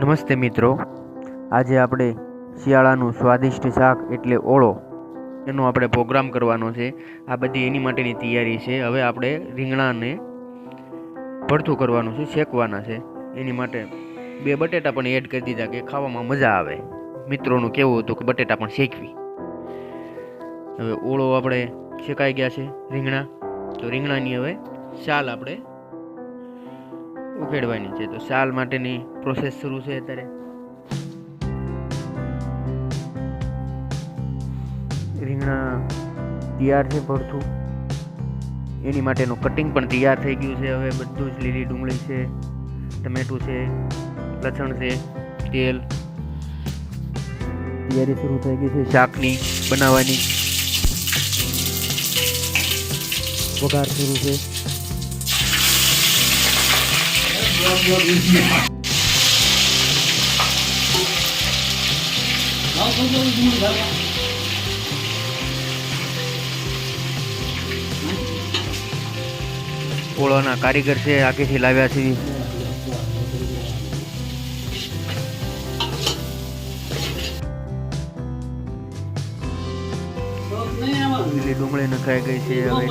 નમસ્તે મિત્રો, આજે આપણે શિયાળાનું સ્વાદિષ્ટ શાક એટલે ઓળો એનો આપણે પ્રોગ્રામ કરવાનો છે. આ બધી એની માટેની તૈયારી છે. હવે આપણે રીંગણાને ભરતું કરવાનું છે, શેકવાના છે. એની માટે 2 બટેટા પણ એડ કરી દીધા કે ખાવામાં મજા આવે. મિત્રોનું કહેવું હતું કે બટેટા પણ શેકવી. હવે ઓળો આપણે શેકાઈ ગયા છે, રીંગણા. તો રીંગણાની હવે શાલ આપણે ઉકેડવાની છે. તો શાલ માટેની પ્રોસેસ શરૂ છે. અત્યારે રીંગણા તૈયાર છે ભરતું, એની માટેનું કટિંગ પણ તૈયાર થઈ ગયું છે. હવે બધું જ લીલી ડુંગળી છે, ટમેટું છે, લસણ છે, તેલ, તૈયારી શરૂ થઈ ગઈ છે શાકની બનાવવાની. વઘાર શરૂ છે. ઓળોના કારીગર છે, આગેથી લાવ્યા છે. લીલી ડુંગળી નખાઈ ગઈ છે. હવે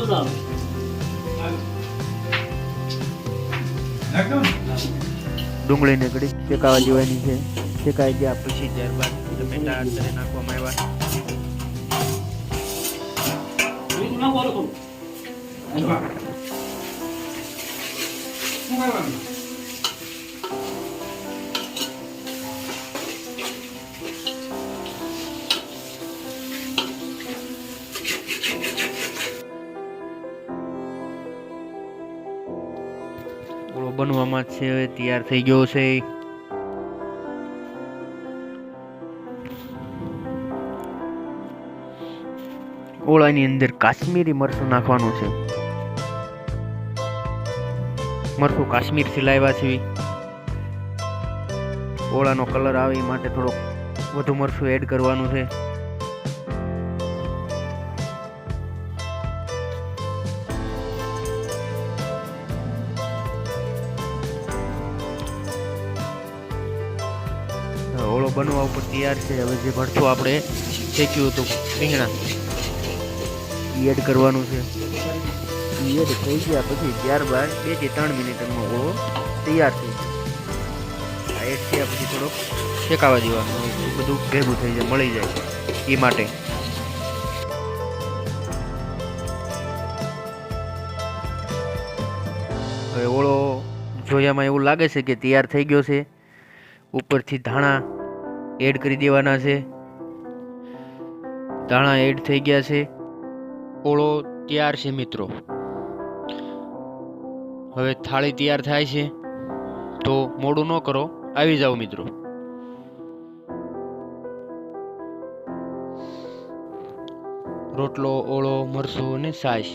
ડુંગળીને ઘડી શેકાવા દેવાની છે. શેકાઈ ગયા પછી ત્યારબાદ ટમેટા અંદર નાખવામાં આવ્યા. ઓળો બનવામાં જ છે, હવે તૈયાર થઈ ગયો છે. ઓળાની અંદર કાશ્મીરી મરચું નાખવાનું છે. મરચું કાશ્મીરથી લાવ્યા છે. ઓળાનો કલર આવે એ માટે થોડોક વધુ મરચું એડ કરવાનું છે. ઓળો બનવા ઉપર તૈયાર છે. હવે જે ભરતું આપણે શેક્યું હતું રીંગણા એડ કરવાનું છે. એડ થઈ ગયા પછી ત્યારબાદ 2 થી 3 મિનિટમાં ઓળો તૈયાર થઈ જાય. એડ થયા પછી થોડોક શેકાવા દેવાનું, બધું ભેગું થઈ જાય, મળી જાય એ માટે. હવે ઓળો જોયામાં એવું લાગે છે કે તૈયાર થઈ ગયો છે. ઉપરથી ધાણા એડ કરી દેવાના છે. ધાણા એડ થઈ ગયા છે. ઓળો તૈયાર છે મિત્રો. હવે થાળી તૈયાર થાય છે, તો મોડું ન કરો, આવી જાઓ મિત્રો. રોટલો, ઓળો, મરચું અને છાશ.